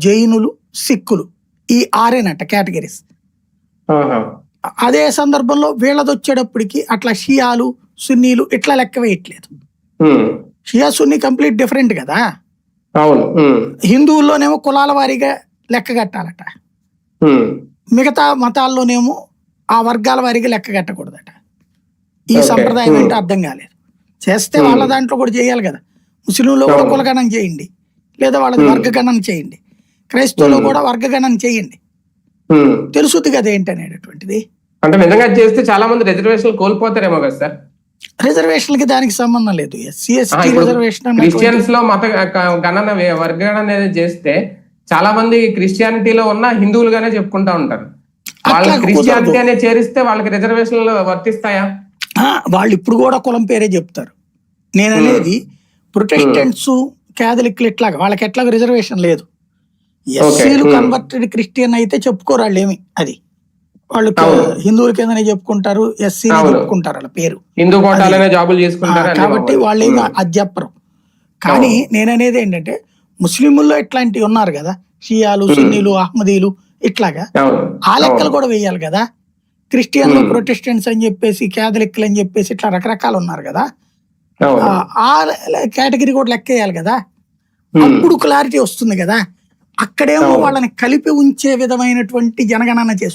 జైనులు, సిక్కులు ఈ ఆరేనట కేటగిరీస్. ఆహా. అదే సందర్భంలో వీళ్ళది వచ్చేటప్పటికి అట్లా షియాలు, సున్నీలు ఇట్లా లెక్క వేయట్లేదు. ఉమ్. షియా సున్నీ కంప్లీట్ డిఫరెంట్ కదా. అవును. హిందువుల్లోనేమో కులాల వారీగా లెక్క కట్టాలట, మిగతా మతాల్లోనేమో ఆ వర్గాల వారీగా లెక్క కట్టకూడదట. ఈ సంప్రదాయం ఏంటో అర్థం కాలేదు. చేస్తే వాళ్ళ దాంట్లో కూడా చేయాలి కదా. ముస్లింలో కూడా కులగణన చేయండి, లేదా వాళ్ళది వర్గగణన చేయండి. క్రైస్తవులో కూడా వర్గగణన చేయండి, తెలుసుద్ది కదా ఏంటనేటటువంటిది. అంటే నిజంగా చేస్తే చాలా మంది రిజర్వేషన్ కోల్పోతారేమో కదా సార్. రిజర్వేషన్లకి దానికి సంబంధం లేదు. ఎస్సీ ఎస్టీ రిజర్వేషన్ క్రిస్టియన్స్ లో మత గణన వర్గగణన అనేది చేస్తే చాలా మంది క్రిస్టియానిటీలో ఉన్న హిందువులుగానే చెప్పుకుంటా ఉంటారు. వాళ్ళ క్రిస్టియానిటీ అనేది చేరిస్తే వాళ్ళకి రిజర్వేషన్లు వర్తిస్తాయా? వాళ్ళు ఇప్పుడు కూడా కులం పేరే చెప్తారు. నేను అనేది ప్రొటెస్టెంట్స్, క్యాథలిక్లు ఇట్లాగా వాళ్ళకి ఎట్లాగ రిజర్వేషన్ లేదు. ఎస్సీలు కన్వర్టెడ్ క్రిస్టియన్ అయితే చెప్పుకోరు వాళ్ళు ఏమి. అది వాళ్ళు హిందువుల కిందనే చెప్పుకుంటారు, ఎస్సీనే చెప్పుకుంటారు వాళ్ళ పేరు. కాబట్టి వాళ్ళు ఏమి అది చెప్పరు. కానీ నేననేది ఏంటంటే ముస్లింల్లో ఇట్లాంటివి ఉన్నారు కదా, షియాలు, సున్నీలు, అహ్మదీలు ఇట్లాగా ఆ లెక్కలు కూడా వేయాలి కదా. క్రిస్టియన్లు, ప్రొటెస్టెంట్స్ అని చెప్పేసి, క్యాథలిక్లు అని చెప్పేసి ఇట్లా రకరకాలు ఉన్నారు కదా. ఆ కేటగిరీ కూడా లెక్క వేయాలి కదా. అప్పుడు క్లారిటీ వస్తుంది కదా. అక్కడేమో వాళ్ళని కలిపి ఉంచే విధమైనటువంటి జనగణన చేస్తుంది.